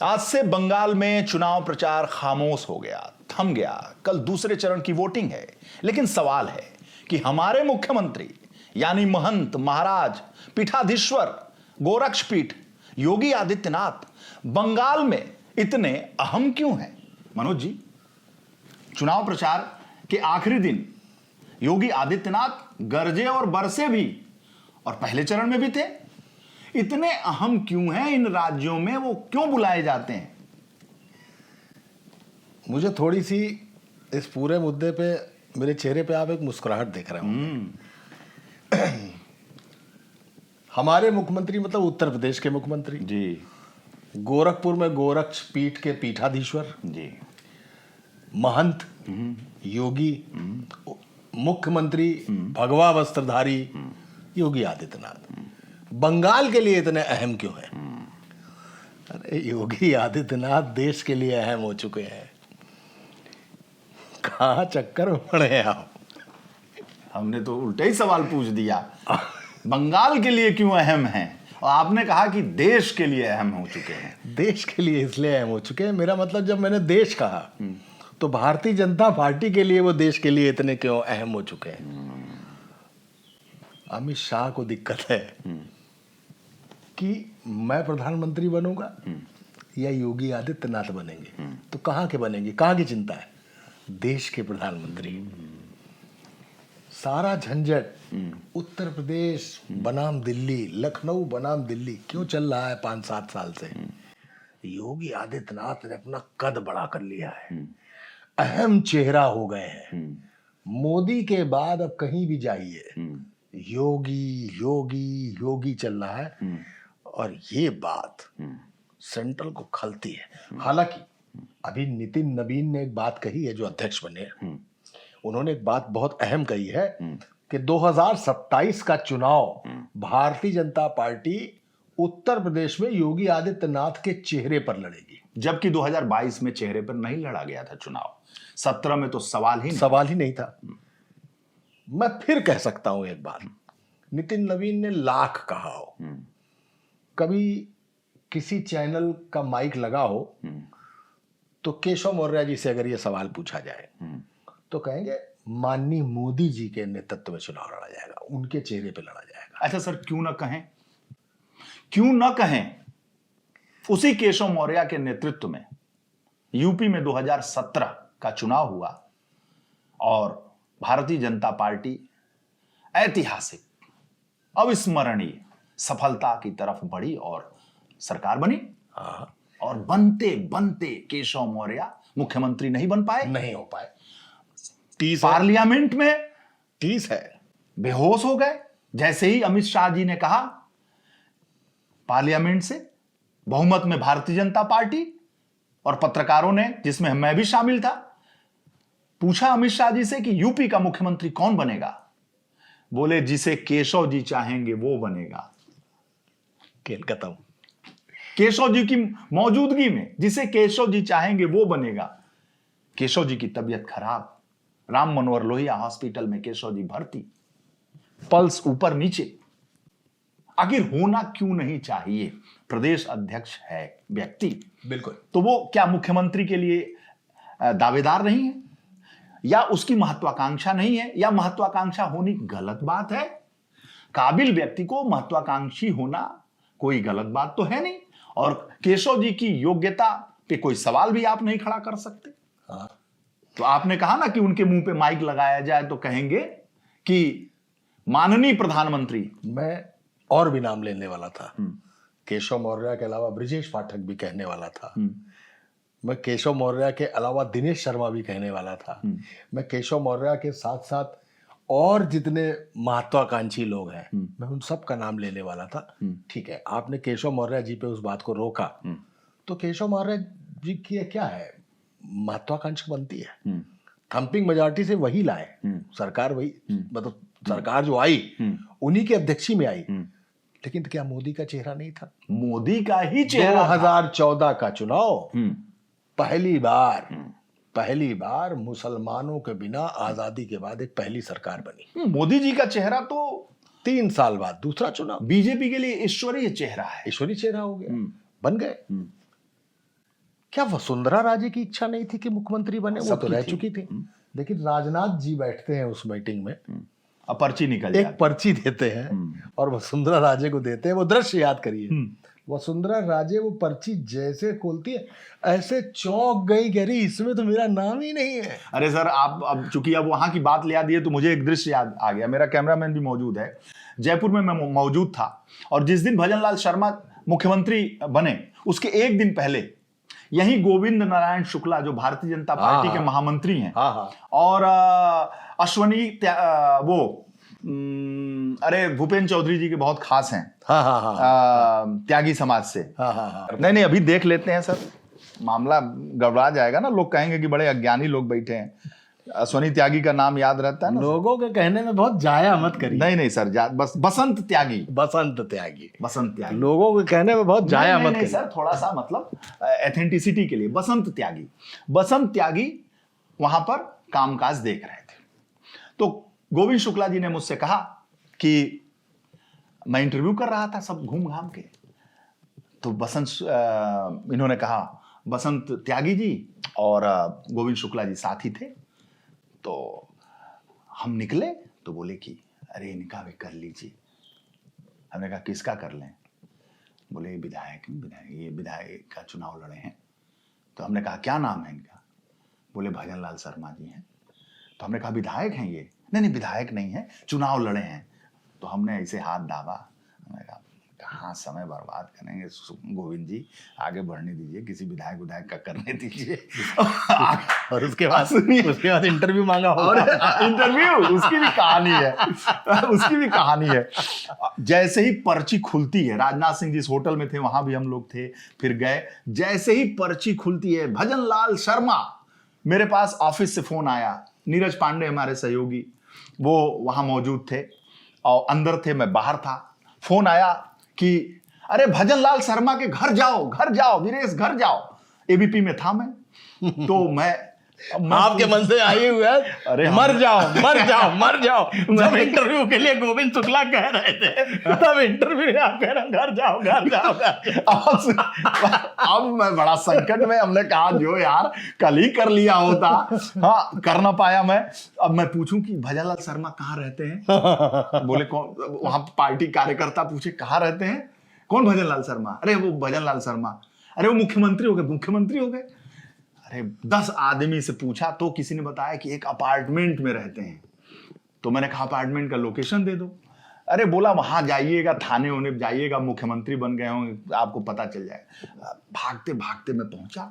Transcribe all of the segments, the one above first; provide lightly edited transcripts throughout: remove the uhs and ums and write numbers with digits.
आज से बंगाल में चुनाव प्रचार खामोश हो गया, थम गया। कल दूसरे चरण की वोटिंग है, लेकिन सवाल है कि हमारे मुख्यमंत्री यानी महंत महाराज पीठाधीश्वर गोरक्षपीठ योगी आदित्यनाथ बंगाल में इतने अहम क्यों हैं? मनोज जी, चुनाव प्रचार के आखिरी दिन योगी आदित्यनाथ गरजे और बरसे भी, और पहले चरण में भी थे। इतने अहम क्यों हैं इन राज्यों में? वो क्यों बुलाए जाते हैं? मुझे थोड़ी सी इस पूरे मुद्दे पे मेरे चेहरे पे आप एक मुस्कुराहट देख रहे हो। हमारे मुख्यमंत्री मतलब उत्तर प्रदेश के मुख्यमंत्री जी, गोरखपुर में गोरक्षपीठ के पीठाधीश्वर जी, महंत योगी, मुख्यमंत्री भगवा वस्त्रधारी योगी आदित्यनाथ बंगाल के लिए इतने अहम क्यों हैं? अरे योगी आदित्यनाथ देश के लिए अहम हो चुके हैं। कहाँ चक्कर में पड़े हैं आप? हमने तो उल्टा ही सवाल पूछ दिया। बंगाल के लिए क्यों अहम हैं, और आपने कहा कि देश के लिए अहम हो चुके हैं। देश के लिए इसलिए अहम हो चुके हैं, मेरा मतलब जब मैंने देश कहा तो भारतीय जनता पार्टी के लिए वो देश के लिए इतने क्यों अहम हो चुके हैं। अमित शाह को दिक्कत है कि मैं प्रधानमंत्री बनूंगा या योगी आदित्यनाथ बनेंगे, तो कहाँ के बनेंगे? कहाँ की चिंता है? देश के प्रधानमंत्री। सारा झंझट उत्तर प्रदेश बनाम दिल्ली, लखनऊ बनाम दिल्ली क्यों चल रहा है 5-7 साल से? योगी आदित्यनाथ ने अपना कद बड़ा कर लिया है, अहम चेहरा हो गए हैं। मोदी के बाद अब कहीं भी जाइए योगी योगी योगी चल रहा है, और ये बात सेंट्रल को खलती है। हालांकि अभी नितिन नवीन ने एक बात कही है, जो अध्यक्ष बने हैं, उन्होंने एक बात बहुत अहम कही है कि 2027 का चुनाव भारतीय जनता पार्टी उत्तर प्रदेश में योगी आदित्यनाथ के चेहरे पर लड़ेगी, जबकि 2022 में चेहरे पर नहीं लड़ा गया था चुनाव। 17 में तो सवाल ही नहीं था। मैं फिर कह सकता हूं एक बात, नितिन नवीन ने लाख कहा हो, कभी किसी चैनल का माइक लगा हो तो केशव मौर्य जी से अगर ये सवाल पूछा जाए तो कहेंगे माननीय मोदी जी के नेतृत्व में चुनाव लड़ा जाएगा, उनके चेहरे पे लड़ा जाएगा। अच्छा सर, क्यों ना कहें, क्यों ना कहें? उसी केशव मौर्य के नेतृत्व में यूपी में 2017 का चुनाव हुआ और भारतीय जनता पार्टी ऐतिहासिक अविस्मरणीय सफलता की तरफ बढ़ी और सरकार बनी। और बनते बनते केशव मौर्य मुख्यमंत्री नहीं बन पाए, नहीं हो पाए। पार्लियामेंट में टीस है, बेहोश हो गए। जैसे ही अमित शाह जी ने कहा पार्लियामेंट से बहुमत में भारतीय जनता पार्टी, और पत्रकारों ने, जिसमें मैं भी शामिल था, पूछा अमित शाह जी से कि यूपी का मुख्यमंत्री कौन बनेगा? बोले जिसे केशव जी चाहेंगे वो बनेगा। खेल खत्म। केशव जी की मौजूदगी में जिसे केशव जी चाहेंगे वो बनेगा। केशव जी की तबीयत खराब, राम मनोहर लोहिया हॉस्पिटल में केशव जी भर्ती, पल्स ऊपर नीचे। आखिर होना क्यों नहीं चाहिए? प्रदेश अध्यक्ष है व्यक्ति, बिल्कुल, तो वो क्या मुख्यमंत्री के लिए दावेदार नहीं है, या उसकी महत्वाकांक्षा नहीं है, या महत्वाकांक्षा होनी गलत बात है? काबिल व्यक्ति को महत्वाकांक्षी होना कोई गलत बात तो है नहीं, और केशव जी की योग्यता पे कोई सवाल भी आप नहीं खड़ा कर सकते। तो आपने कहा ना कि उनके मुंह पे माइक लगाया जाए तो कहेंगे कि माननीय प्रधानमंत्री। मैं और भी नाम लेने वाला था, केशव मौर्य के अलावा ब्रिजेश पाठक भी कहने वाला था, मैं केशव मौर्य के अलावा दिनेश शर्मा भी कहने वाला था, मैं केशव मौर्य के साथ साथ और जितने महत्वाकांक्षी लोग हैं मैं उन सब का नाम लेने वाला था। ठीक है, आपने केशव मौर्य जी पे उस बात को रोका, तो केशव मौर्य जी की क्या है, महत्वाकांक्षा बनती है। थंपिंग मेजॉरिटी से वही लाए सरकार, वही मतलब सरकार जो आई उन्हीं की अध्यक्षी में आई, लेकिन क्या मोदी का चेहरा नहीं था? मोदी का ही चेहरा। 2014 का चुनाव पहली बार मुसलमानों के बिना आजादी के बाद एक पहली सरकार बनी। मोदी जी का चेहरा तो 3 साल बाद दूसरा चुनाव। बीजेपी के लिए ईश्वरीय चेहरा है, ईश्वरीय चेहरा हो गया, बन गए। क्या वसुंधरा राजे की इच्छा नहीं थी कि मुख्यमंत्री बने? वो तो सबकी रह थी। चुकी थी, लेकिन राजनाथ जी बैठते हैं उस मीटिंग में, अब पर्ची निकल एक जाती। पर्ची देते हैं और वसुंधरा राजे को देते हैं। वो दृश्य याद करिए, वसुंधरा राजे वो पर्ची जैसे खोलती है ऐसे चौंक गई, कह रही इसमें तो मेरा नाम ही नहीं है। अरे सर, आप अब चूंकि अब वहां की बात ले आ दी है तो मुझे एक दृश्य याद आ गया। मेरा कैमरामैन भी मौजूद है, जयपुर में मैं मौजूद था, और जिस दिन भजनलाल शर्मा मुख्यमंत्री बने उसके एक दिन पहले यही गोविंद नारायण शुक्ला, जो भारतीय जनता पार्टी के महामंत्री हैं, हाँ और अरे भूपेंद्र चौधरी जी के बहुत खास हैं, हाँ त्यागी समाज से। हाँ। नहीं, अभी देख लेते हैं सर, मामला गड़बड़ा जाएगा ना, लोग कहेंगे कि बड़े अज्ञानी लोग बैठे हैं। अश्वनी त्यागी का नाम याद रहता है ना? लोगों के कहने में बहुत जाया मत करिए। नहीं सर, बस बसंत त्यागी। बसंत त्यागी लोगों के कहने में बहुत जाया मत नहीं करिए सर, थोड़ा सा मतलब एथेंटिसिटी के लिए बसंत त्यागी वहां पर कामकाज देख रहे थे। तो गोविंद शुक्ला जी ने मुझसे कहा कि मैं इंटरव्यू कर रहा था सब घूम घाम के, तो इन्होंने कहा बसंत त्यागी जी और गोविंद शुक्ला जी साथ ही थे। तो हम निकले तो बोले कि अरे इनका भी कर लीजिए। हमने कहा किसका कर लें? बोले ये विधायक का चुनाव लड़े हैं। तो हमने कहा क्या नाम है इनका? बोले भजनलाल शर्मा जी हैं। तो हमने कहा विधायक हैं ये? नहीं विधायक नहीं है, चुनाव लड़े हैं। तो हमने ऐसे हाथ दाबा, हमने कहा कहाँ समय बर्बाद करेंगे गोविंद जी, आगे बढ़ने दीजिए, किसी विधायक का करने दीजिए। और उसके बाद इंटरव्यू मांगा और इंटरव्यू उसकी भी कहानी है। जैसे ही पर्ची खुलती है, राजनाथ सिंह जिस होटल में थे वहां भी हम लोग थे, फिर गए, जैसे ही पर्ची खुलती है भजनलाल शर्मा, मेरे पास ऑफिस से फोन आया, नीरज पांडे हमारे सहयोगी वो वहां मौजूद थे और अंदर थे, मैं बाहर था। फोन आया कि अरे भजनलाल शर्मा के घर जाओ वीरेश, घर जाओ। एबीपी में था मैं, तो मैं आपके मन से आई हुई है, अरे मर जाओ। जब इंटरव्यू के लिए गोविंद शुक्ला कह रहे थे तब इंटरव्यू में आप कह रहे घर जाओ। अब मैं बड़ा संकट में, हमने कहा जो यार कल ही कर लिया होता। हाँ, कर ना पाया मैं। अब मैं पूछूं कि भजनलाल शर्मा कहाँ रहते हैं? बोले कौन? वहां पार्टी कार्यकर्ता पूछे कहाँ रहते हैं? कौन भजनलाल शर्मा? अरे वो भजनलाल शर्मा। अरे वो मुख्यमंत्री हो गए। अरे 10 आदमी से पूछा तो किसी ने बताया कि एक अपार्टमेंट में रहते हैं। तो मैंने कहा अपार्टमेंट का लोकेशन दे दो। अरे बोला वहां जाइएगा, थाने होने जाइएगा, मुख्यमंत्री बन गए होंगे, आपको पता चल जाए। भागते मैं पहुंचा,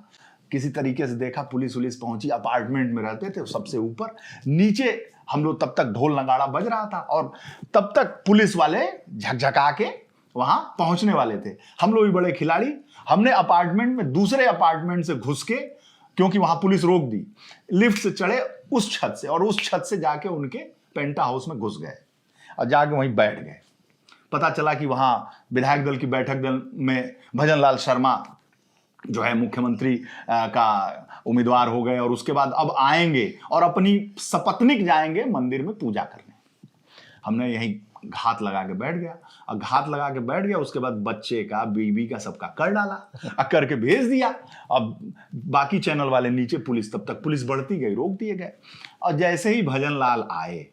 किसी तरीके से देखा, पुलिस पहुंची, अपार्टमेंट में रहते थे सबसे ऊपर। नीचे हम लोग तब तक ढोल नगाड़ा बज रहा था और तब तक पुलिस वाले झकझका के वहां पहुंचने वाले थे। हम लोग भी बड़े खिलाड़ी, हमने अपार्टमेंट में दूसरे अपार्टमेंट से घुस के, क्योंकि वहां पुलिस रोक दी, लिफ्ट से चढ़े उस छत से, और उस छत से जाके उनके पेंटा हाउस में घुस गए और जाके वहीं बैठ गए। पता चला कि वहां विधायक दल की बैठक दल में भजनलाल शर्मा जो है मुख्यमंत्री का उम्मीदवार हो गए, और उसके बाद अब आएंगे और अपनी सपत्नीक जाएंगे मंदिर में पूजा करने। हमने यहीं घात लगा के बैठ गया, उसके बाद बच्चे का, बीवी का, सबका कर डाला, करके भेज दिया। अब बाकी चैनल वाले नीचे, तब तक पुलिस बढ़ती गई, रोक दिए गए। और जैसे ही भजनलाल आए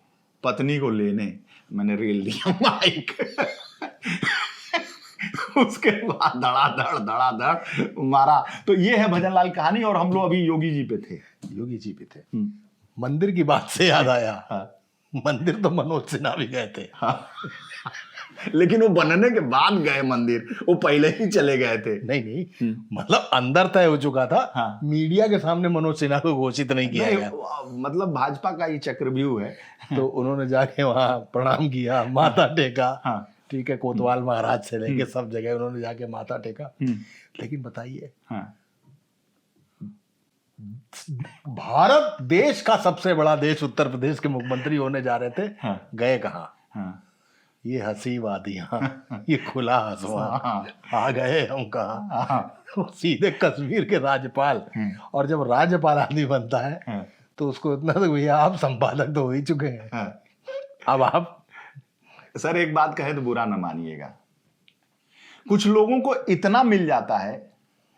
पत्नी को लेने, मैंने रेल दिया माइक। उसके बाद धड़ाधड़ मारा। तो ये है भजनलाल कहानी। और हम लोग अभी योगी जी पे थे। मंदिर की बात से याद आया, मंदिर तो मनोज सिन्हा भी गए थे। हाँ। लेकिन वो बनने के बाद गए मंदिर, वो पहले ही चले गए थे। नहीं मतलब अंदर तय हो चुका था। हाँ। मीडिया के सामने मनोज सिन्हा को घोषित नहीं किया गया। मतलब भाजपा का ये चक्रव्यूह है। तो उन्होंने जाके वहां प्रणाम किया, माथा टेका। हाँ। ठीक है, कोतवाल महाराज से लेके सब जगह उन्होंने जाके माथा टेका। लेकिन बताइए, भारत देश का सबसे बड़ा देश उत्तर प्रदेश के मुख्यमंत्री होने जा रहे थे, गए कहाँ? ये हंसी वादियां, ये खुला आसमान, आ गए हम कहाँ? सीधे कश्मीर के राज्यपाल। और जब राज्यपाल आदमी बनता है तो उसको इतना तो भैया आप संपादक तो हो ही चुके हैं, अब आप। सर एक बात कहे तो बुरा ना मानिएगा, कुछ लोगों को इतना मिल जाता है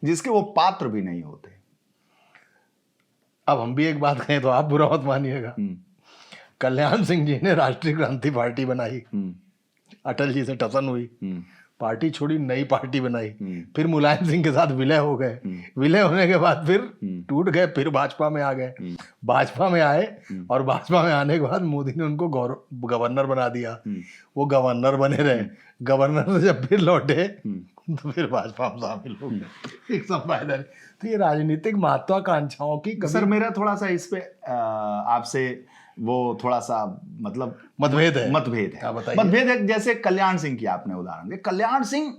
जिसके वो पात्र भी नहीं होते। अब हम भी एक बात कहें तो आप बुरा मत मानिएगा, कल्याण सिंह जी ने राष्ट्रीय क्रांति पार्टी बनाई, अटल जी से टसन हुई, पार्टी छोड़ी, नई पार्टी बनाई, फिर मुलायम सिंह के साथ विलय हो गए, विलय होने के बाद फिर टूट गए, फिर भाजपा में आ गए, भाजपा में आए और भाजपा में आने के बाद मोदी ने उनको गवर्नर बना दिया, वो गवर्नर बने रहे, गवर्नर से जब फिर लौटे तो फिर भाजपा में शामिल हो गए। एक संवाददाता, तो ये राजनीतिक महत्वाकांक्षाओं की सर मेरा थोड़ा सा इस पे आपसे वो थोड़ा सा मतलब मतभेद है। मतभेद है। जैसे कल्याण सिंह की आपने उदाहरण दिया, कल्याण सिंह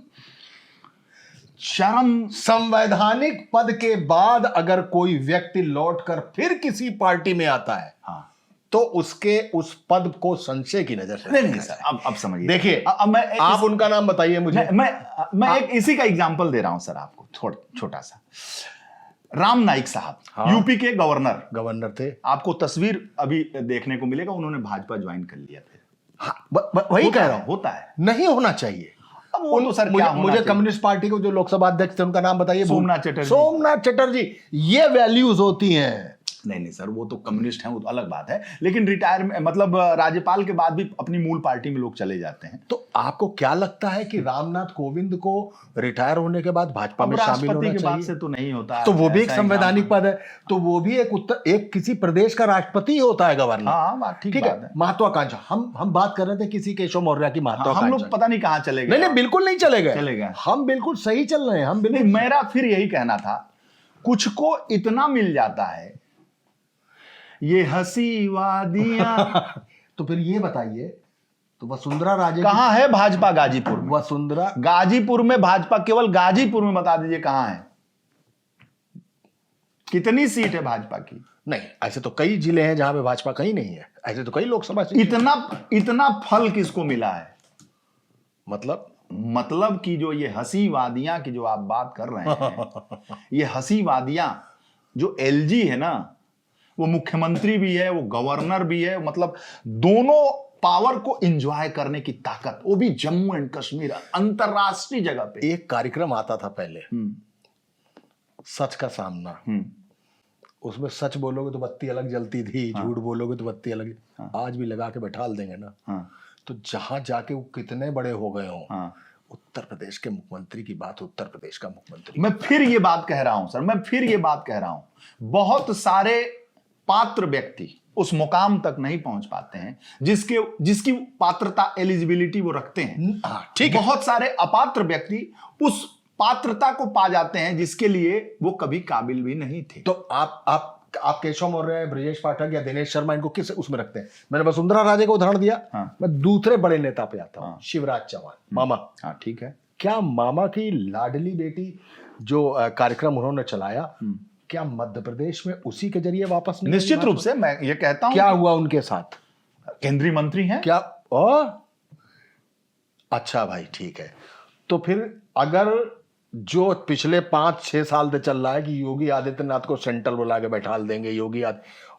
शर्म, संवैधानिक पद के बाद अगर कोई व्यक्ति लौटकर फिर किसी पार्टी में आता है, हाँ, तो उसके उस पद को संशय की नजर से नहीं सर, अब समझिए, देखिए अब मैं आप उनका नाम बताइए मुझे। मैं एक इसी का एग्जांपल दे रहा हूं सर आपको, छोटा सा। राम नाईक साहब, हाँ, यूपी के गवर्नर थे। आपको तस्वीर अभी देखने को मिलेगा, उन्होंने भाजपा ज्वाइन कर लिया फिर। हाँ, वही कह रहा हूं, होता है, नहीं होना चाहिए। अब वो तो सर क्या मुझे कम्युनिस्ट पार्टी को जो लोकसभा अध्यक्ष थे उनका नाम बताइए। सोमनाथ चटर्जी। ये वैल्यूज होती हैं। नहीं सर, वो तो कम्युनिस्ट हैं, वो तो अलग बात है, लेकिन रिटायर मतलब राज्यपाल के बाद भी अपनी मूल पार्टी में लोग चले जाते हैं। तो आपको क्या लगता है कि रामनाथ कोविंद को रिटायर होने के बाद भाजपा में शामिल होना चाहिए? बाद से तो नहीं होता, तो वो भी एक संवैधानिक पद है, तो वो भी एक किसी प्रदेश का राष्ट्रपति होता है, गवर्नर। हाँ, ठीक है। महत्वाकांक्षा, हम बात कर रहे थे किसी केशव मौर्य की महत्वाकांक्षा। हम लोग पता नहीं कहाँ चले गए। नहीं, बिल्कुल नहीं चले गए, हम बिल्कुल सही चल रहे हैं। हम बिल्कुल, मेरा फिर यही कहना था, कुछ को इतना मिल जाता है ये हंसी वादियां। तो फिर ये बताइए, तो वसुंधरा राजे कहां है भाजपा? गाजीपुर में। वसुंधरा गाजीपुर में भाजपा, केवल गाजीपुर में बता दीजिए कहां है, कितनी सीट है भाजपा की? नहीं, ऐसे तो कई जिले हैं जहां पे भाजपा कहीं नहीं है, ऐसे तो कई लोकसभा सीट। इतना फल किसको मिला है? मतलब कि जो ये हंसी वादियां की जो आप बात कर रहे हैं, ये हंसी वादियां जो एलजी है ना, वो मुख्यमंत्री भी है, वो गवर्नर भी है, मतलब दोनों पावर को एंजॉय करने की ताकत, वो भी जम्मू एंड कश्मीर, अंतरराष्ट्रीय जगह पे। एक कार्यक्रम आता था पहले, सच का सामना। उसमें सच बोलोगे तो बत्ती अलग जलती थी, हाँ, झूठ बोलोगे तो बत्ती अलग। हाँ, आज भी लगा के बैठा देंगे ना। हाँ, तो जहां जाके वो कितने बड़े हो गए हों, हाँ, उत्तर प्रदेश के मुख्यमंत्री की बात, उत्तर प्रदेश का मुख्यमंत्री। मैं फिर ये बात कह रहा हूं सर, बहुत सारे पात्र व्यक्ति उस मुकाम तक नहीं पहुंच पाते हैं जिसकी पात्रता, एलिजिबिलिटी वो रखते हैं। ठीक है। बहुत सारे अपात्र व्यक्ति उस पात्रता को पा जाते हैं जिसके लिए वो कभी काबिल भी नहीं थे। तो आप केशव मौर्य, ब्रजेश पाठक या दिनेश शर्मा, इनको किस उसमें रखते हैं? मैंने वसुंधरा राजे का उदाहरण दिया। हाँ, मैं दूसरे बड़े नेता पे आता हूं। शिवराज चौहान, मामा। हाँ, ठीक है। क्या मामा की लाडली बेटी जो कार्यक्रम उन्होंने चलाया, क्या मध्य प्रदेश में उसी के जरिए वापस नहीं? निश्चित रूप से मैं ये कहता हूं। क्या हुआ उनके साथ? केंद्रीय मंत्री हैं क्या? अच्छा भाई, ठीक है। तो फिर अगर जो पिछले 5-6 साल से चल रहा है कि योगी आदित्यनाथ को सेंट्रल बुला के बैठा देंगे,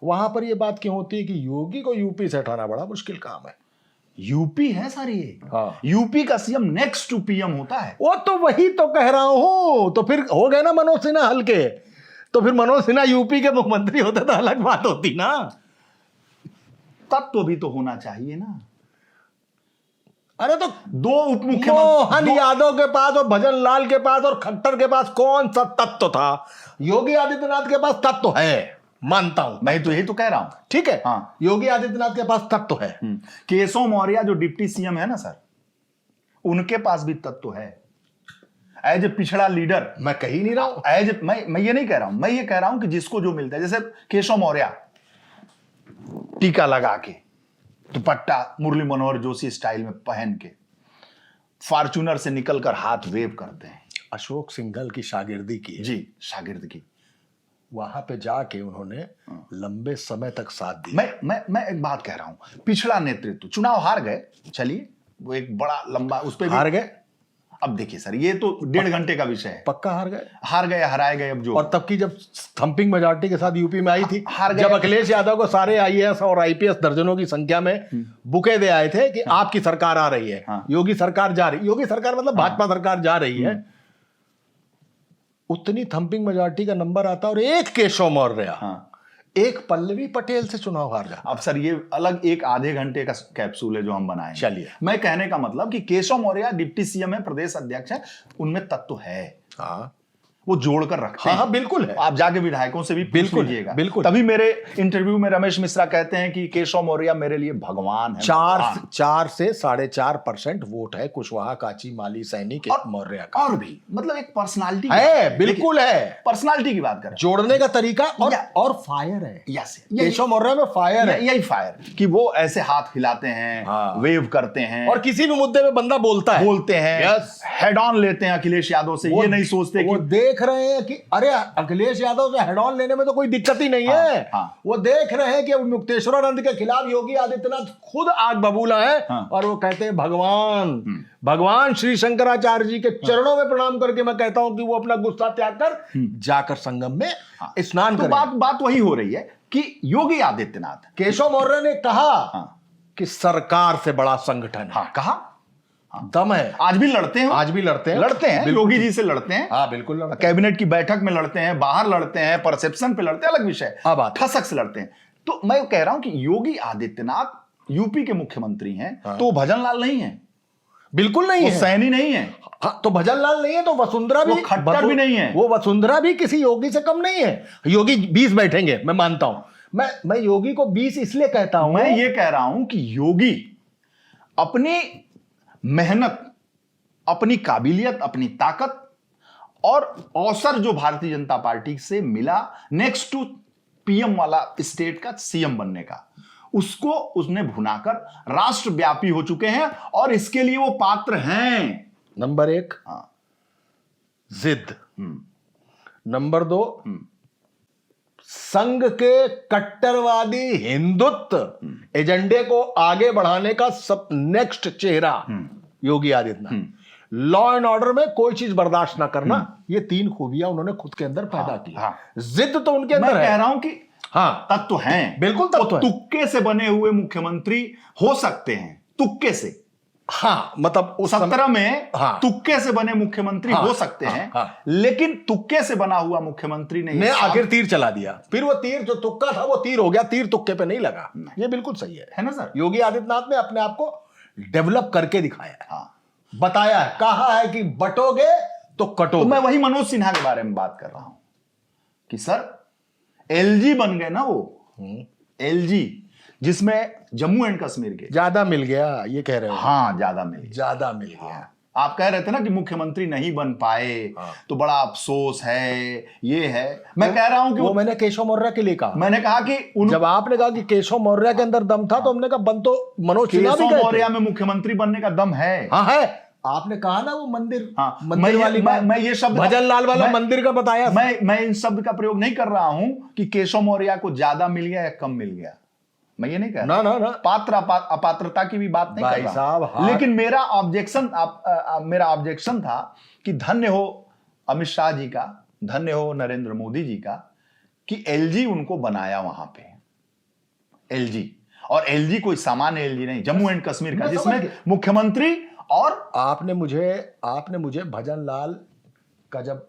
वहां पर ये बात क्यों होती है कि योगी को यूपी से हटाना बड़ा मुश्किल काम है? यूपी है सर ये। हाँ, यूपी का सीएम नेक्स्ट टू पीएम होता है। वो तो वही तो कह रहा हूं। तो फिर हो गए ना मनोज सिन्हा हल्के, तो फिर मनोज सिन्हा यूपी के मुख्यमंत्री होते तो अलग बात होती ना। तत्व भी तो होना चाहिए ना। अरे तो दो उप मुख्यमंत्री, मोहन यादव के पास और भजन लाल के पास और खट्टर के पास कौन सा तत्व था? योगी आदित्यनाथ के पास तत्व है, मानता हूं। मैं तो यही तो कह रहा हूं। ठीक है, हाँ, योगी आदित्यनाथ के पास तत्व है। केशव मौर्य जो डिप्टी सीएम है ना सर, उनके पास भी तत्व है। एज ए पिछड़ा लीडर, मैं कही नहीं रहा हूं, एज मैं ये नहीं कह रहा हूं, मैं ये कह रहा हूं कि जिसको जो मिलता है, जैसे केशव मौर्य टीका लगा के, दुपट्टा मुरली मनोहर जोशी स्टाइल में पहन के, फॉर्च्यूनर से निकलकर हाथ वेव करते हैं। अशोक सिंघल की शागिर्दी की है। जी, शागिर्द की। वहां पे जाके उन्होंने लंबे समय तक साथ दिया। मैं एक बात कह रहा हूं, पिछड़ा नेतृत्व, चुनाव हार गए, चलिए वो एक बड़ा लंबा, उस पर हार गए। अब देखिए सर, ये तो 1.5 घंटे का विषय है। पक्का हार गए, हराए गए। अब जो, और तब की जब थंपिंग मेजॉरिटी के साथ यूपी में आई थी, हार गए। जब अखिलेश यादव को सारे आईएएस और आईपीएस दर्जनों की संख्या में बुके दे आए थे कि आपकी सरकार आ रही है, योगी सरकार जा रही, योगी सरकार मतलब भाजपा सरकार जा रही है, उतनी थंपिंग मेजॉरिटी का नंबर आता और एक केशव मौर्य, हाँ। एक पल्लवी पटेल से चुनाव हार जाता। अब सर ये अलग एक आधे घंटे का कैप्सूल है जो हम बनाए। चलिए। मैं कहने का मतलब कि केशव मौर्य डिप्टी सीएम है, प्रदेश अध्यक्ष है, उनमें तत्व है, हाँ वो जोड़कर रखते हाँ हैं। हाँ बिल्कुल है। आप जाके विधायकों से भी पूछ बिल्कुल लीजिएगा। बिल्कुल। तभी मेरे इंटरव्यू में रमेश मिश्रा कहते हैं कि केशव मौर्य मेरे लिए भगवान है। 4 से 4.5% वोट है कुशवाहा, काची, माली, सैनी के मौर्य का। और भी मतलब एक पर्सनालिटी है, बिल्कुल है। पर्सनालिटी की बात कर रहे जोड़ने का तरीका या- और फायर है। यस केशव मौर्य में फायर है। यही फायर कि वो ऐसे हाथ हिलाते हैं, हाँ। वेव करते हैं और किसी भी मुद्दे पे बंदा बोलता है, बोलते हैं, यस। हेड ऑन लेते हैं अखिलेश यादव से। ये नहीं सोचते वो कि देख रहे हैं कि अरे अखिलेश यादव से हेड ऑन लेने में तो कोई दिक्कत ही नहीं है। हाँ। वो देख रहे हैं कि मुक्तेश्वरानंद के खिलाफ योगी आदित्यनाथ खुद आग बबूला है। हाँ। और वो कहते हैं भगवान श्री शंकराचार्य जी के चरणों में प्रणाम करके मैं कहता हूं कि वो अपना गुस्सा त्याग कर जाकर संगम में स्नान तो करें। बात वही हो रही है कि योगी आदित्यनाथ, केशव मौर्य ने कहा हाँ। कि सरकार से बड़ा संगठन है। हाँ कहा, दम है। आज भी लड़ते हैं, आज भी लड़ते हैं, बिल्कुल। योगी जी से लड़ते हैं। हाँ बिल्कुल लड़ते हैं। कैबिनेट की बैठक में लड़ते हैं, बाहर लड़ते हैं, परसेप्शन पे लड़ते हैं, अलग विषय। अब आते खसक से लड़ते हैं। तो मैं कह रहा हूं कि योगी आदित्यनाथ यूपी के मुख्यमंत्री हैं। हाँ। तो वो भजन लाल नहीं है, बिल्कुल नहीं वो है। सैनी नहीं है। हाँ, तो भजन लाल नहीं है तो वसुंधरा भी, वो खट्टर भी नहीं है। वो वसुंधरा भी किसी योगी से कम नहीं है। योगी 20 बैठेंगे, मैं मानता हूं। मैं योगी को 20 इसलिए कहता हूं, मैं ये कह रहा हूं कि योगी अपनी मेहनत, अपनी काबिलियत, अपनी ताकत और अवसर जो भारतीय जनता पार्टी से मिला नेक्स्ट टू पीएम वाला स्टेट का सीएम बनने का, उसको उसने भुनाकर राष्ट्रव्यापी हो चुके हैं और इसके लिए वो पात्र हैं। नंबर 1 हाँ। जिद, नंबर 2 संघ के कट्टरवादी हिंदुत्व एजेंडे को आगे बढ़ाने का सब नेक्स्ट चेहरा Yogi Adityanath. Law and order में कोई चीज बर्दाश्त ना करना, ये 3 खूबियां उन्होंने खुद के अंदर पैदा की। हाँ। जिद तो उनके मैं अंदर कह है। रहा हूं कि हाँ तत्व हैं, बिल्कुल तत्व है। तुक्के से बने हुए मुख्यमंत्री हो सकते हैं, तुक्के से। हाँ मतलब उस 17 में हाँ। तुक्के से बने मुख्यमंत्री हाँ, हो सकते हाँ, हैं, हाँ। लेकिन तुक्के से बना हुआ मुख्यमंत्री ने आखिर तीर चला दिया। फिर वो तीर जो तुक्का था वो तीर हो गया, तीर तुक्के पे नहीं लगा। ये बिल्कुल सही है ना सर। योगी आदित्यनाथ ने अपने आप को डेवलप करके दिखाया है, हाँ। बताया है, कहा है कि बटोगे तो कटोगे। तो मैं वही मनोज सिन्हा के बारे में बात कर रहा हूं कि सर एलजी बन गए ना, वो एलजी जिसमें जम्मू एंड कश्मीर के ज्यादा मिल गया, ये कह रहे हो? हाँ ज्यादा मिल गया। ज्यादा मिल गया। आप कह रहे थे ना कि मुख्यमंत्री नहीं बन पाए, तो बड़ा अफसोस है, ये है। मैं कह रहा हूं कि वो मैंने केशव मौर्य के लिए कहा। मैंने कहा कि जब आपने कहा कि केशव मौर्य के अंदर दम था, तो हमने कहा बन तो मनोज सिन्हा भी केशव गए थे। मौर्य में मुख्यमंत्री बनने का दम है। हाँ है। आपने कहा ना वो मंदिर, हाँ, मंदिर वाली बात। मैं ये शब्द भजन लाल वाला मंदिर का बताया। मैं इन शब्द का प्रयोग नहीं कर रहा हूं कि केशव मौर्य को ज्यादा मिल गया या कम मिल गया, मैं ये नहीं कह रहा। ना पात्र अपात्रता की भी बात नहीं कर रहा। लेकिन मेरा ऑब्जेक्शन था कि धन्य हो अमित शाह जी का, धन्य हो नरेंद्र मोदी जी का कि एलजी उनको बनाया वहां पे। एलजी, और एलजी कोई सामान्य एलजी नहीं, जम्मू एंड कश्मीर का, जिसमें मुख्यमंत्री और आपने मुझे भजन लाल का जब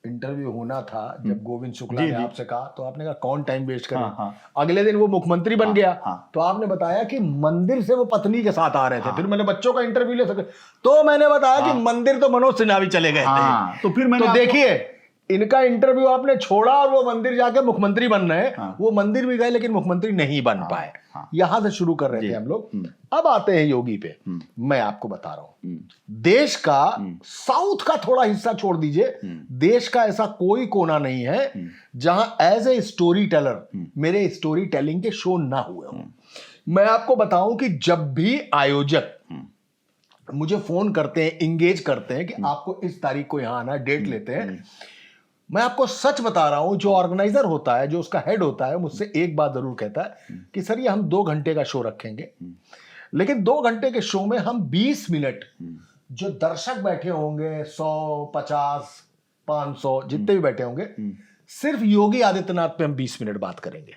इंटरव्यू होना था, जब गोविंद शुक्ला ने आपसे कहा, तो आपने कहा कौन टाइम वेस्ट करे। हाँ। अगले दिन वो मुख्यमंत्री बन गया। हाँ। तो आपने बताया कि मंदिर से वो पत्नी के साथ आ रहे थे। फिर मैंने बच्चों का इंटरव्यू ले सके, तो मैंने बताया कि मंदिर तो मनोज सिन्हा भी चले गए थे। तो फिर मैंने देखिए इनका इंटरव्यू आपने छोड़ा और वो मंदिर जाके मुख्यमंत्री बन रहे हैं। वो मंदिर भी गए लेकिन मुख्यमंत्री नहीं बन पाए। यहां से शुरू कर रहे थे हम लोग। अब आते हैं योगी पे। मैं आपको बता रहा हूं, देश का साउथ का थोड़ा हिस्सा छोड़ दीजिए, देश का ऐसा कोई कोना नहीं है जहां एज ए स्टोरी टेलर मेरे स्टोरी टेलिंग के शो ना हुए हों। मैं आपको बताऊं कि जब भी आयोजक मुझे फोन करते हैं, इंगेज करते हैं कि आपको इस तारीख को यहां आना, डेट लेते हैं, मैं आपको सच बता रहा हूं, जो ऑर्गेनाइजर होता है, जो उसका हेड होता है, मुझसे एक बात जरूर कहता है कि सर ये हम 2 घंटे का शो रखेंगे, लेकिन 2 घंटे के शो में हम 20 मिनट जो दर्शक बैठे होंगे, 100, 50, 500 जितने भी बैठे होंगे, सिर्फ योगी आदित्यनाथ पे हम 20 मिनट बात करेंगे।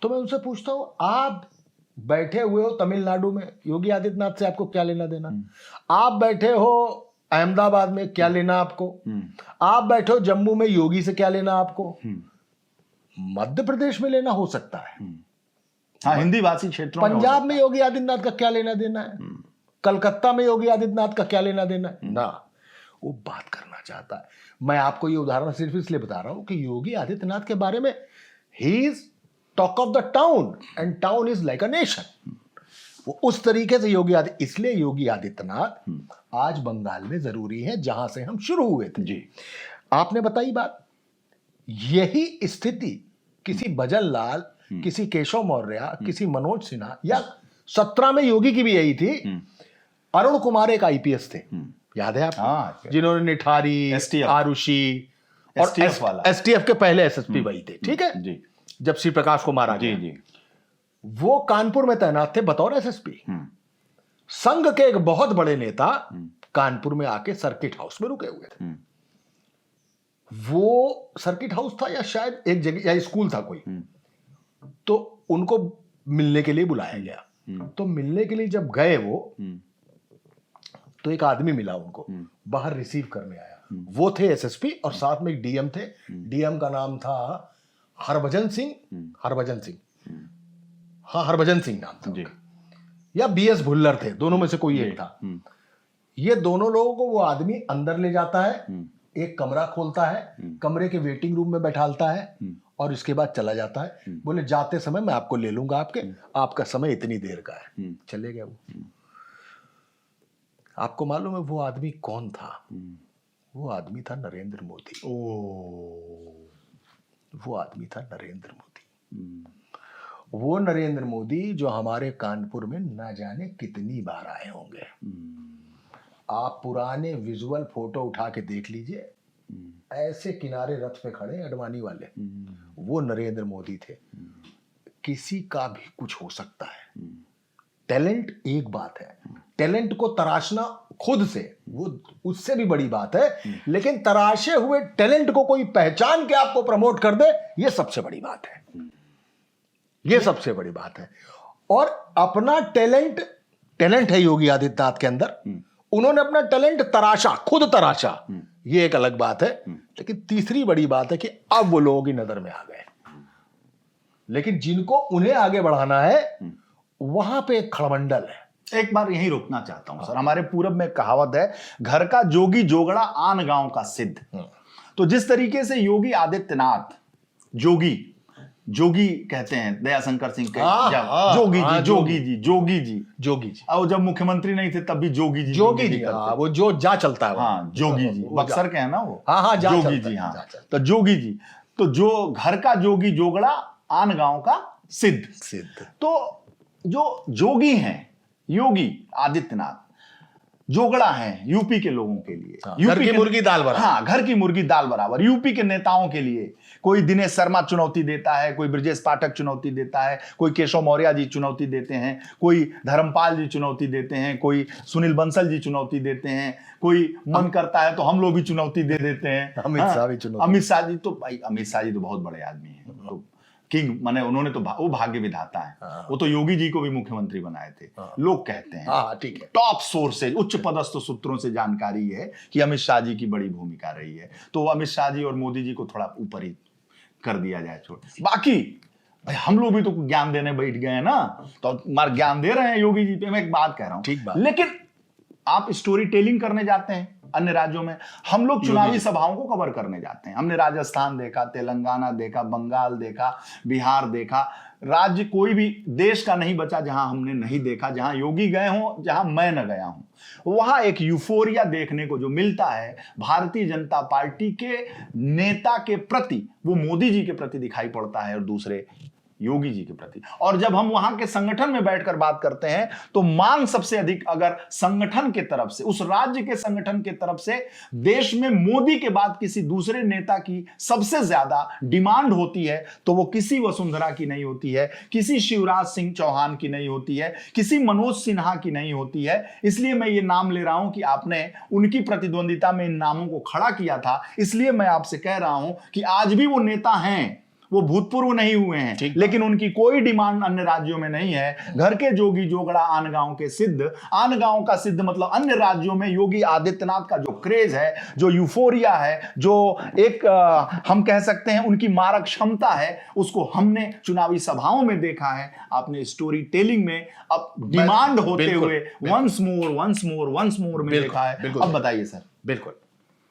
तो मैं उनसे पूछता हूं, आप बैठे हुए हो तमिलनाडु में, योगी आदित्यनाथ से आपको क्या लेना देना? आप बैठे हो अहमदाबाद में क्या लेना आपको? आप बैठे हो जम्मू में, योगी से क्या लेना आपको? मध्य प्रदेश में लेना हो सकता है, हाँ, हिंदी भाषी क्षेत्रों में हो पंजाब सकता में योगी आदित्यनाथ का क्या लेना देना है, कलकत्ता में योगी आदित्यनाथ का क्या लेना देना है ना। वो बात करना चाहता है। मैं आपको ये उदाहरण सिर्फ इसलिए बता रहा हूं कि योगी आदित्यनाथ के बारे में he is talk of the town and town is like a nation. वो उस तरीके से इसलिए योगी आदित्यनाथ आज बंगाल में जरूरी है, जहां से हम शुरू हुए थे। जी। आपने बताई बात, यही स्थिति किसी भजन लाल, किसी केशव मौर्य, किसी मनोज सिन्हा या 17 में योगी की भी यही थी। अरुण कुमार एक आईपीएस थे, याद है आपको? हाँ, जिन्होंने निठारी, STF, आरुषि और STF वाला, एसटीएफ के पहले एसएसपी वही थे, ठीक है जी जब श्री प्रकाश को मारा जी गया। जी। वो कानपुर में तैनात थे बतौर एसएसपी। संघ के एक बहुत बड़े नेता कानपुर में आके सर्किट हाउस में रुके हुए थे। वो सर्किट हाउस था या शायद एक जगह या स्कूल था कोई, तो उनको मिलने के लिए बुलाया गया। तो मिलने के लिए जब गए वो, तो एक आदमी मिला उनको, बाहर रिसीव करने आया। वो थे एसएसपी और साथ में एक डीएम थे। डीएम का नाम था हरभजन सिंह, हरभजन सिंह, हाँ हरभजन सिंह नाम था जी। या बीएस भुल्लर थे, दोनों में से कोई एक था। ये दोनों लोगों को वो आदमी अंदर ले जाता है, एक कमरा खोलता है, कमरे के वेटिंग रूम में बैठालता है और इसके बाद चला जाता है। बोले जाते समय मैं आपको ले लूंगा, आपका समय इतनी देर का है। चले गए वो। आपको मालूम है वो आदमी कौन था? वो आदमी था नरेंद्र मोदी। वो आदमी था नरेंद्र मोदी। वो नरेंद्र मोदी जो हमारे कानपुर में ना जाने कितनी बार आए होंगे। आप पुराने विजुअल फोटो उठा के देख लीजिए, ऐसे किनारे रथ पे खड़े अडवाणी वाले, वो नरेंद्र मोदी थे। किसी का भी कुछ हो सकता है। टैलेंट एक बात है, टैलेंट को तराशना खुद से वो उससे भी बड़ी बात है, लेकिन तराशे हुए टैलेंट को कोई पहचान के आपको प्रमोट कर दे, ये सबसे बड़ी बात है। ये सबसे बड़ी बात है। और अपना टैलेंट है योगी आदित्यनाथ के अंदर, उन्होंने अपना टैलेंट तराशा, खुद तराशा, ये एक अलग बात है। लेकिन तीसरी बड़ी बात है कि अब वो लोगों की नजर में आ गए, लेकिन जिनको उन्हें आगे बढ़ाना है वहां पे एक खड़मंडल है। एक बार यही रोकना चाहता हूं सर। हमारे पूरब में कहावत है, घर का जोगी जोगड़ा आन गांव का सिद्ध। तो जिस तरीके से योगी आदित्यनाथ, जोगी कहते हैं दयाशंकर सिंह के, जोगी जी और जब मुख्यमंत्री नहीं थे तब भी जोगी जी वो जो जा चलता है, हाँ जोगी जी, बक्सर के हैं ना वो, हाँ जोगी जी, हाँ तो जोगी जी, तो जो घर का जोगी जोगड़ा आन गांव का सिद्ध। तो जो जोगी हैं योगी आदित्यनाथ, जोगड़ा है यूपी के लोगों के लिए, घर की मुर्गी दाल बराबर। हाँ, घर की मुर्गी दाल बराबर। यूपी के नेताओं के लिए कोई दिनेश शर्मा चुनौती देता है, कोई ब्रजेश पाठक चुनौती देता है, कोई केशव मौर्य जी चुनौती देते हैं, कोई धर्मपाल जी चुनौती देते हैं, कोई सुनील बंसल जी चुनौती देते हैं, कोई मन करता है तो हम लोग भी चुनौती दे देते हैं। अमित शाह भी चुनौती। अमित शाह जी तो भाई, अमित शाह जी तो बहुत बड़े आदमी हैं, तो किंग माने उन्होंने तो वो भाग्य विधाता है। वो तो योगी जी को भी मुख्यमंत्री बनाए थे, लोग कहते हैं। ठीक है। टॉप सोर्स से, उच्च पदस्थ सूत्रों से जानकारी है कि अमित शाह जी की बड़ी भूमिका रही है। तो अमित शाह जी और मोदी जी को थोड़ा ऊपर ही कर दिया जाए, छोड़। बाकी भाई हम लोग भी तो ज्ञान देने बैठ गए हैं ना, तो मार ज्ञान दे रहे हैं योगी जी पे। मैं एक बात कह रहा हूं, ठीक बात। लेकिन आप स्टोरी टेलिंग करने जाते हैं अन्य राज्यों में, हम लोग चुनावी सभाओं को कवर करने जाते हैं। हमने राजस्थान देखा, तेलंगाना देखा, बंगाल देखा, बिहार देखा, राज्य कोई भी देश का नहीं बचा जहां हमने नहीं देखा, जहां योगी गए हों, जहां मैं न गया हूं। वहां एक यूफोरिया देखने को जो मिलता है भारतीय जनता पार्टी के नेता के प्रति, वो मोदी जी के प्रति दिखाई पड़ता है और दूसरे योगी जी के प्रति। और जब हम वहां के संगठन में बैठकर बात करते हैं तो मांग सबसे अधिक अगर संगठन के तरफ से, उस राज्य के संगठन के तरफ से देश में मोदी के बाद किसी दूसरे नेता की सबसे ज्यादा डिमांड होती है, तो वो किसी वसुंधरा की नहीं होती है, किसी शिवराज सिंह चौहान की नहीं होती है, किसी मनोज सिन्हा की नहीं होती है। इसलिए मैं ये नाम ले रहा हूं कि आपने उनकी प्रतिद्वंदिता में इन नामों को खड़ा किया था, इसलिए मैं आपसे कह रहा हूं कि आज भी वो नेता हैं वो भूतपूर्व नहीं हुए हैं, लेकिन उनकी कोई डिमांड अन्य राज्यों में नहीं है। घर के जोगी जोगड़ा आन गांव के सिद्ध, आन गांव का सिद्ध मतलब अन्य राज्यों में योगी आदित्यनाथ का जो क्रेज है, जो यूफोरिया है, जो एक हम कह सकते हैं उनकी मारक क्षमता है, उसको हमने चुनावी सभाओं में देखा है। आपने स्टोरी टेलिंग में अब डिमांड होते हुए वंस मोर में देखा है। अब बताइए सर। बिल्कुल।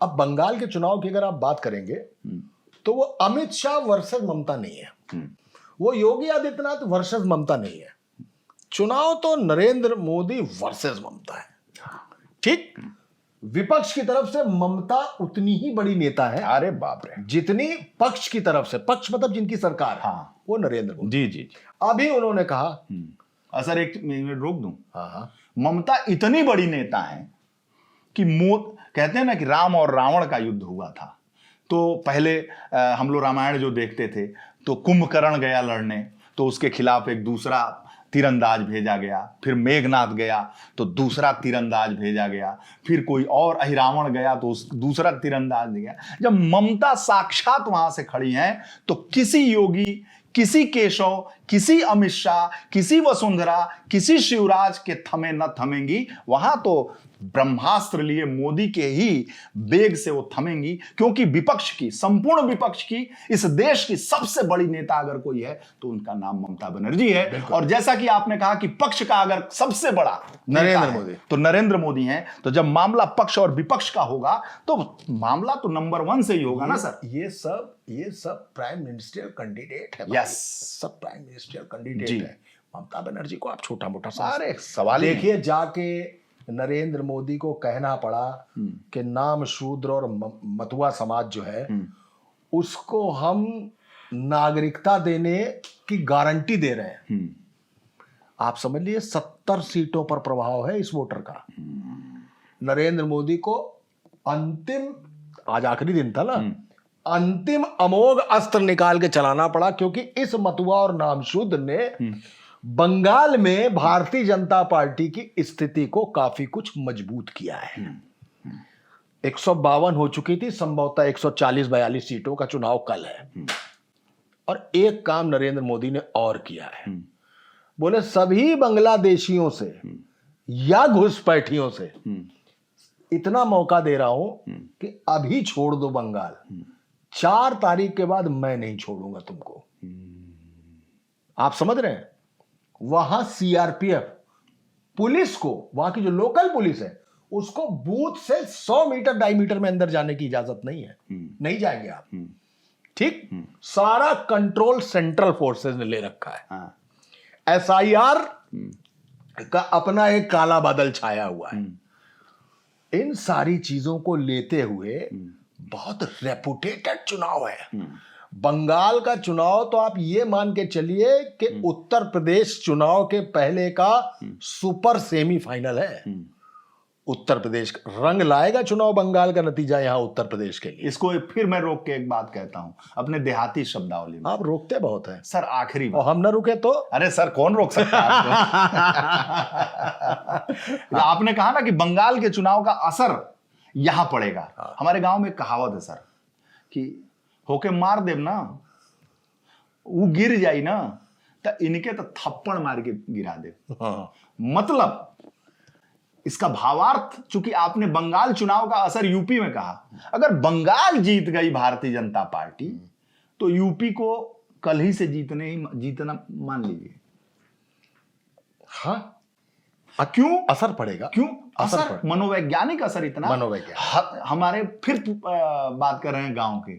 अब बंगाल के चुनाव की अगर आप बात करेंगे तो वो अमित शाह वर्सेस ममता नहीं है, वो योगी आदित्यनाथ वर्सेस ममता नहीं है। चुनाव तो नरेंद्र मोदी वर्सेस ममता है। ठीक, विपक्ष की तरफ से ममता उतनी ही बड़ी नेता है, अरे बाप रे, जितनी पक्ष की तरफ से, पक्ष मतलब जिनकी सरकार है, हाँ, वो नरेंद्र मोदी। जी जी। अभी उन्होंने कहा, सर एक मिनट रोक दूं। हाँ, ममता इतनी बड़ी नेता है कि कहते हैं ना कि राम और रावण का युद्ध हुआ था, तो पहले हम लोग रामायण जो देखते थे तो कुंभकर्ण गया लड़ने, तो उसके खिलाफ एक दूसरा तीरंदाज भेजा गया, फिर मेघनाथ गया तो दूसरा तीरंदाज भेजा गया, फिर कोई और अहिरावण गया तो दूसरा तीरंदाज गया। जब ममता साक्षात वहां से खड़ी हैं तो किसी योगी, किसी केशव, किसी अमित शाह, किसी वसुंधरा, किसी शिवराज के थमे न थमेंगी। वहां तो ब्रह्मास्त्र लिए मोदी के ही वेग से वो थमेंगी, क्योंकि विपक्ष की, संपूर्ण विपक्ष की, इस देश की सबसे बड़ी नेता अगर कोई है तो उनका नाम ममता बनर्जी है। और जैसा कि आपने कहा कि पक्ष का अगर सबसे बड़ा नरेंद्र मोदी, तो नरेंद्र मोदी हैं, तो जब मामला पक्ष और विपक्ष का होगा तो मामला तो नंबर 1 से ही होगा ना सर। ये सब प्राइम मिनिस्टर कैंडिडेट है। यस, सब प्राइम मिनिस्टर कैंडिडेट है। ममता बनर्जी को आप छोटा मोटा अरे सवाल देखिए, जाके नरेंद्र मोदी को कहना पड़ा कि नाम शूद्र और मतुआ समाज जो है उसको हम नागरिकता देने की गारंटी दे रहे हैं। आप समझ लीजिए 70 सीटों पर प्रभाव है इस वोटर का। नरेंद्र मोदी को अंतिम, आज आखिरी दिन था ना, अंतिम अमोघ अस्त्र निकाल के चलाना पड़ा, क्योंकि इस मतुआ और नामशूद्र ने बंगाल में भारतीय जनता पार्टी की स्थिति को काफी कुछ मजबूत किया है। 152 हो चुकी थी, संभवतः 140-42 सीटों का चुनाव कल है। और एक काम नरेंद्र मोदी ने और किया है, बोले सभी बांग्लादेशियों से या घुसपैठियों से इतना मौका दे रहा हूं कि अभी छोड़ दो बंगाल, 4 तारीख के बाद मैं नहीं छोड़ूंगा तुमको। आप समझ रहे हैं? वहां सीआरपीएफ पुलिस को, वहां की जो लोकल पुलिस है, उसको बूथ से 100 मीटर डायमीटर में अंदर जाने की इजाजत नहीं है। नहीं जाएंगे आप। ठीक, सारा कंट्रोल सेंट्रल फोर्सेस ने ले रखा है। एसआईआर का अपना एक काला बादल छाया हुआ है। इन सारी चीजों को लेते हुए बहुत रेपुटेटेड चुनाव है। बंगाल का चुनाव तो आप ये मान के चलिए कि उत्तर प्रदेश चुनाव के पहले का सुपर सेमीफाइनल है। उत्तर प्रदेश रंग लाएगा चुनाव, बंगाल का नतीजा यहां उत्तर प्रदेश के लिए। इसको फिर मैं रोक के एक बात कहता हूं अपने देहाती शब्दावली में। आप रोकते बहुत हैं सर, आखिरी और हम ना रुके तो? अरे सर, कौन रोक सकता है आपको? आपने कहा ना कि बंगाल के चुनाव का असर यहां पड़ेगा। हमारे गांव में कहावत है सर कि होके मार देव ना, वो गिर जाई ना तो इनके तो थप्पड़ मार के गिरा दे। मतलब इसका भावार्थ, चूंकि आपने बंगाल चुनाव का असर यूपी में कहा, अगर बंगाल जीत गई भारतीय जनता पार्टी तो यूपी को कल ही से जीतना मान लीजिए। हाँ, क्यों असर पड़ेगा? क्यों असर? मनोवैज्ञानिक असर इतना, हमारे फिर बात कर रहे हैं गांव के,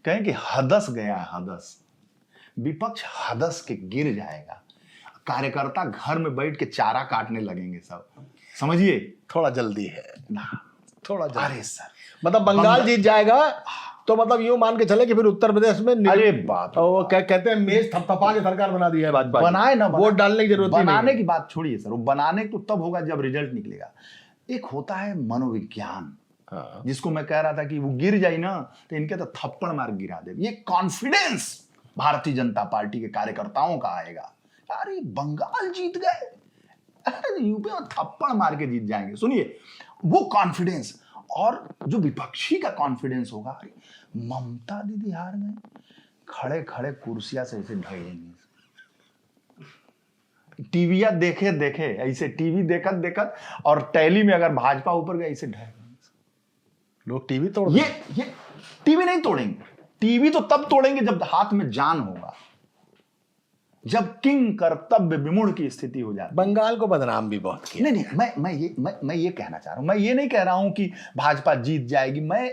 कहें कि हदस गया है, हदस। विपक्ष हदस के गिर जाएगा, कार्यकर्ता घर में बैठ के चारा काटने लगेंगे सब। समझिए, थोड़ा जल्दी है ना, थोड़ा जल्दी। अरे सर, मतलब बंगाल जीत जाएगा तो मतलब यूं मान के चले कि फिर उत्तर प्रदेश में अरे बाप, वो कहते हैं मेज थपथपा के सरकार बना दी है भाजपा। बनाए ना, वोट डालने की जरूरत नहीं। बनाने की बात छोड़िए सर, वो बनाने तो तब होगा जब रिजल्ट निकलेगा। एक होता है मनोविज्ञान, जिसको मैं कह रहा था कि वो गिर जाए ना तो इनके तो थप्पड़ मार गिरा दे। ये कॉन्फिडेंस भारतीय जनता पार्टी के कार्यकर्ताओं का आएगा, अरे बंगाल जीत गए, यूपी में थप्पड़ मार के जीत जाएंगे। सुनिए, वो कॉन्फिडेंस, और जो विपक्षी का कॉन्फिडेंस होगा, अरे ममता दीदी हार गए खड़े खड़े कुर्सियां से ऐसे ढह जाएंगे। टीविया देखे देखे ऐसे, टीवी देखत देखत और टैली में अगर भाजपा ऊपर गए ऐसे ढह जाएंगे। लोग टीवी तोड़ ये टीवी नहीं तोड़ेंगे, टीवी तो तब तोड़ेंगे जब हाथ में जान होगा, जब किंग कर्तव्य विमूढ़ की स्थिति हो जाती। बंगाल को बदनाम भी बहुत किया। नहीं मैं ये कहना चाह रहा हूं, मैं ये नहीं कह रहा हूं कि भाजपा जीत जाएगी, मैं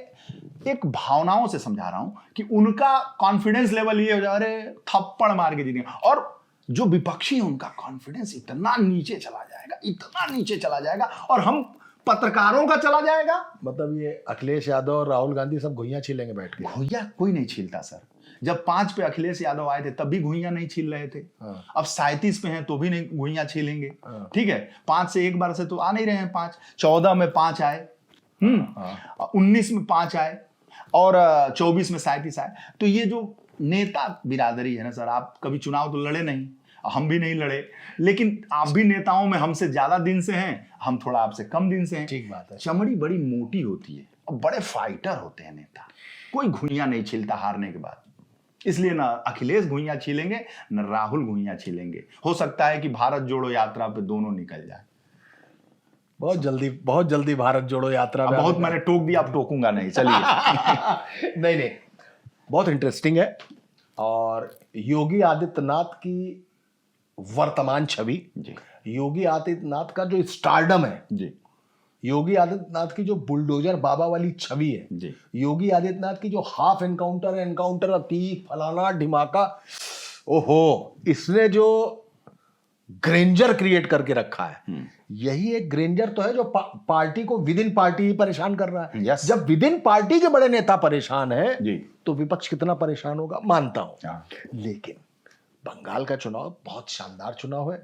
एक भावनाओं से समझा रहा हूं कि उनका कॉन्फिडेंस लेवल ये हो जा रहे थप्पड़ मार के जीतेंगे, और जो विपक्षी है उनका कॉन्फिडेंस इतना नीचे चला जाएगा, इतना नीचे चला जाएगा, और हम पत्रकारों का चला जाएगा। मतलब ये अखिलेश यादव और राहुल गांधी सब घुइयां छीलेंगे बैठ के। घुइयां कोई नहीं छीलता सर। जब 5 पे अखिलेश यादव आए थे तब भी घुइयां नहीं छील रहे थे। अब 37 पे हैं तो भी नहीं घुइयां छीलेंगे। ठीक है, 5 से एक बार से तो आ नहीं रहे हैं 5, 14 में 5 आए, 19 में 5 आए, और 24 में 37 आए। तो ये जो नेता बिरादरी है ना सर, आप कभी चुनाव तो लड़े नहीं, हम भी नहीं लड़े, लेकिन आप भी नेताओं में हमसे ज्यादा दिन से हैं, हम थोड़ा आपसे कम दिन से हैं। ठीक बात है। चमड़ी बड़ी मोटी होती है और बड़े फाइटर होते हैं नेता, कोई घुइयां नहीं छीलता हारने के बाद। इसलिए ना अखिलेश घुइयां छीलेंगे न राहुल घुइयां छीलेंगे। हो सकता है कि भारत जोड़ो यात्रा पे दोनों निकल जाए बहुत जल्दी भारत जोड़ो यात्रा में। बहुत मैंने टोक दिया, अब टोकूंगा नहीं, चलिए। नहीं, बहुत इंटरेस्टिंग है। और योगी आदित्यनाथ की वर्तमान छवि जी, योगी आदित्यनाथ का जो स्टारडम है जी, योगी आदित्यनाथ की जो बुलडोजर बाबा वाली छवि है जी, योगी आदित्यनाथ की जो हाफ एनकाउंटर अतीक फलाना ढिमाका, ओहो, इसने जो ग्रेंजर क्रिएट करके रखा है, यही एक ग्रेंजर तो है जो पार्टी को विद इन पार्टी ही परेशान कर रहा है। Yes. जब विद इन पार्टी के बड़े नेता परेशान है जी, तो विपक्ष कितना परेशान होगा, मानता हूं। हाँ। लेकिन बंगाल का चुनाव बहुत शानदार चुनाव है,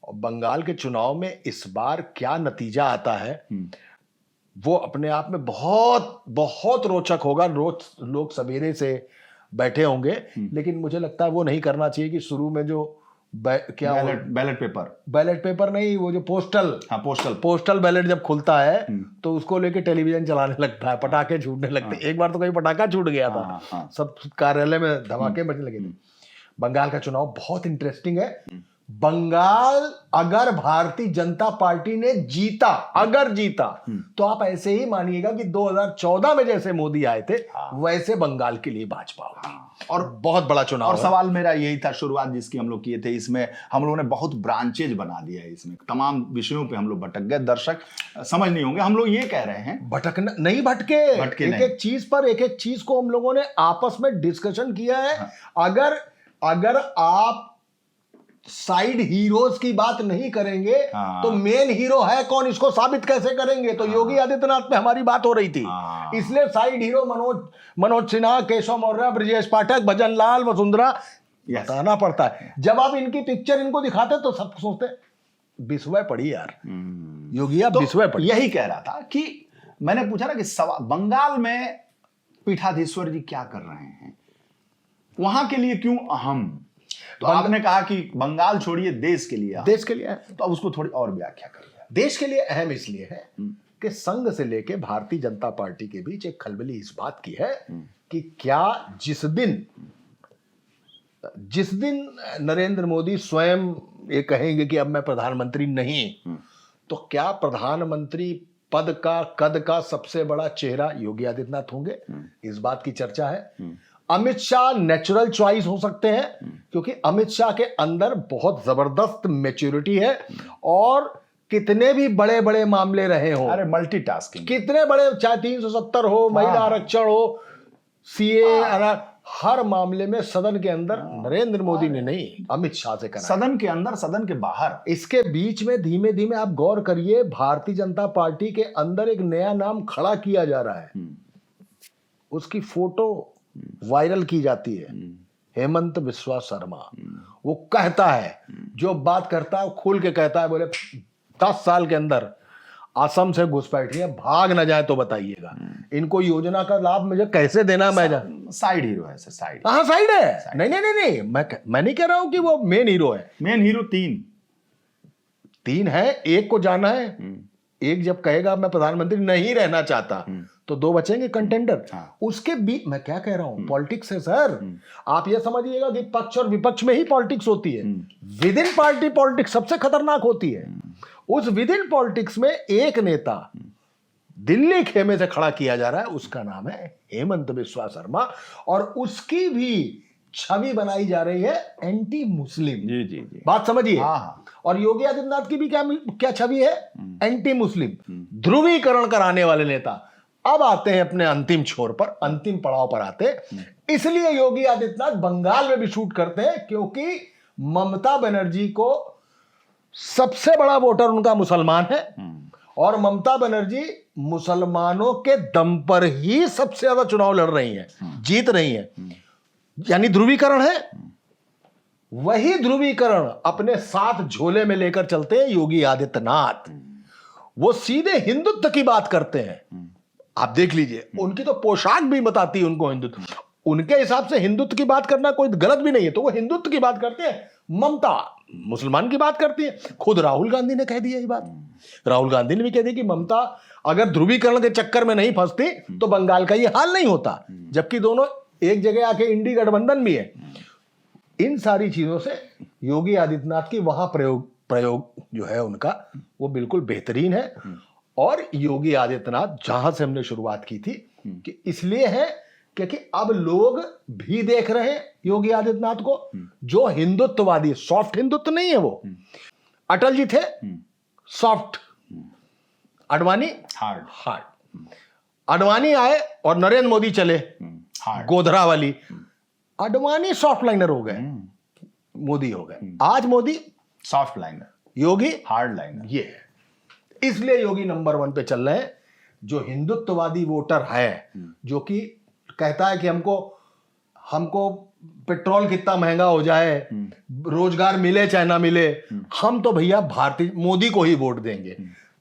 और बंगाल के चुनाव में इस बार क्या नतीजा आता है वो अपने आप में बहुत बहुत रोचक होगा। रोज लोग सवेरे से बैठे होंगे, लेकिन मुझे लगता है वो नहीं करना चाहिए कि शुरू में जो बैलेट पेपर नहीं, वो जो पोस्टल बैलेट जब खुलता है तो उसको लेके टेलीविजन चलाने लगता है, पटाखे छूटने लगते हैं। एक बार तो कहीं पटाखा छूट गया था, सब कार्यालय में धमाके बजने लगे थे। बंगाल का चुनाव बहुत इंटरेस्टिंग है। बंगाल अगर भारतीय जनता पार्टी ने अगर जीता तो आप ऐसे ही मानिएगा कि 2014 में जैसे मोदी आए थे वैसे बंगाल के लिए भाजपा होगी। और बहुत बड़ा चुनाव और सवाल मेरा यही था शुरुआत जिसकी हम लोग किए थे, इसमें हम लोगों ने बहुत ब्रांचेज बना दिया है, इसमें तमाम विषयों पे हम लोग भटक गए। दर्शक समझ नहीं होंगे, हम लोग ये कह रहे हैं भटकना नहीं, भटके एक चीज पर एक चीज को हम लोगों ने आपस में डिस्कशन किया है। अगर आप साइड हीरोज की बात नहीं करेंगे तो मेन हीरो है कौन, इसको साबित कैसे करेंगे? तो योगी आदित्यनाथ पे हमारी बात हो रही थी, इसलिए साइड हीरो मनोज सिन्हा, केशव मौर्य, ब्रजेश पाठक, भजन लाल, वसुंधरा बताना पड़ता है। जब आप इनकी पिक्चर इनको दिखाते तो सब सोचते बिस्वे पड़ी यार, योगी आप बिस्वे पड़ी। यही कह रहा था कि मैंने पूछा ना कि बंगाल में पीठाधीश्वर जी क्या कर रहे हैं, वहां के लिए क्यों अहम? तो आपने कहा कि बंगाल छोड़िए, देश के लिए है। तो अब उसको थोड़ी और व्याख्या करिए। देश के लिए अहम इसलिए है कि संघ से लेके भारतीय जनता पार्टी के बीच एक खलबली इस बात की है कि क्या जिस दिन नरेंद्र मोदी स्वयं ये कहेंगे कि अब मैं प्रधानमंत्री नहीं, तो क्या प्रधानमंत्री कद का सबसे बड़ा चेहरा योगी आदित्यनाथ होंगे? इस बात की चर्चा है। अमित शाह नेचुरल चॉइस हो सकते हैं क्योंकि अमित शाह के अंदर बहुत जबरदस्त मैच्योरिटी है, और कितने भी बड़े बड़े मामले रहे हो, अरे मल्टीटास्किंग, कितने बड़े, चाहे 370 हो, महिला आरक्षण हो, सीए, हर मामले में सदन के अंदर नरेंद्र मोदी ने नहीं, अमित शाह से करा, सदन के अंदर, सदन के बाहर। इसके बीच में धीमे धीमे आप गौर करिए, भारतीय जनता पार्टी के अंदर एक नया नाम खड़ा किया जा रहा है, उसकी फोटो वायरल की जाती है, हेमंत बिस्वा शर्मा। वो कहता है, जो बात करता है वो खोल के कहता है, बोले 10 साल के अंदर असम से घुसपैठियां भाग न जाए तो बताइएगा, इनको योजना का लाभ मुझे कैसे देना। मैं साइड हीरो है सर, साइड है। नहीं, मैं नहीं कह रहा हूं कि वो मेन हीरो है। मेन हीरो तीन है, एक को जाना है। एक जब कहेगा मैं प्रधानमंत्री नहीं रहना चाहता तो 2 बचेंगे कंटेंडर। हाँ। उसके बीच मैं क्या कह रहा हूं, पॉलिटिक्स है सर। आप ये समझिएगा कि पक्ष और विपक्ष में ही पॉलिटिक्स होती है। विद इन पार्टी पॉलिटिक्स सबसे खतरनाक होती है। उस विद इन पॉलिटिक्स में एक नेता दिल्ली खेमे से खड़ा किया जा रहा है, उसका नाम है हेमंत बिस्वा शर्मा, और उसकी भी छवि बनाई जा रही है एंटी मुस्लिम। जी जी जी, बात समझिए। हाँ हाँ। और योगी आदित्यनाथ की भी क्या छवि है, एंटी मुस्लिम, ध्रुवीकरण कराने वाले नेता। अब आते हैं अपने अंतिम छोर पर, अंतिम पड़ाव पर आते हैं। इसलिए योगी आदित्यनाथ बंगाल में भी शूट करते हैं, क्योंकि ममता बनर्जी को सबसे बड़ा वोटर उनका मुसलमान है, और ममता बनर्जी मुसलमानों के दम पर ही सबसे ज्यादा चुनाव लड़ रही हैं, जीत रही हैं। यानी ध्रुवीकरण है। वही ध्रुवीकरण अपने साथ झोले में लेकर चलते हैं योगी आदित्यनाथ। वो सीधे हिंदुत्व की बात करते हैं। आप देख लीजिए, उनकी तो पोशाक भी बताती है उनको हिंदुत्व। उनके हिसाब से हिंदुत्व की बात करना कोई गलत भी नहीं है, तो वो हिंदुत्व की बात करते हैं। ममता मुसलमान की बात करती है। खुद राहुल गांधी ने कह दिया ये बात। राहुल गांधी ने भी कह दिया कि ममता अगर ध्रुवीकरण के चक्कर में नहीं फंसती तो बंगाल का ये हाल नहीं होता, जबकि दोनों एक जगह आके इंडी गठबंधन भी है। इन सारी चीजों से योगी आदित्यनाथ की वहां प्रयोग जो है उनका, वो बिल्कुल बेहतरीन है। और योगी आदित्यनाथ, जहां से हमने शुरुआत की थी, कि इसलिए है क्योंकि अब लोग भी देख रहे हैं योगी आदित्यनाथ को, जो हिंदुत्ववादी, सॉफ्ट हिंदुत्व नहीं है वो। अटल जी थे सॉफ्ट, अडवाणी हार्ड। अडवाणी आए और नरेंद्र मोदी चले गोधरा वाली। अडवाणी सॉफ्ट लाइनर हो गए, मोदी हो गए। आज मोदी सॉफ्ट लाइनर, योगी हार्ड लाइनर। ये है। इसलिए योगी नंबर 1 पे चल रहे हैं। जो हिंदुत्ववादी वोटर है, जो कि कहता है कि हमको पेट्रोल कितना महंगा हो जाए, रोजगार मिले चाहे ना मिले, हम तो भैया भारतीय मोदी को ही वोट देंगे।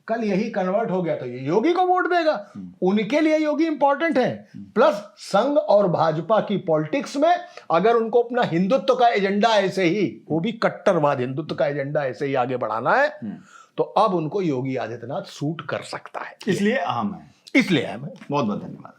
कल यही कन्वर्ट हो गया तो ये योगी को वोट देगा। उनके लिए योगी इंपॉर्टेंट है। प्लस संघ और भाजपा की पॉलिटिक्स में अगर उनको अपना हिंदुत्व का एजेंडा ऐसे ही, वो भी कट्टरवाद हिंदुत्व का एजेंडा ऐसे ही आगे बढ़ाना है, तो अब उनको योगी आदित्यनाथ सूट कर सकता है। इसलिए अहम है। इसलिए अहम है। बहुत बहुत धन्यवाद।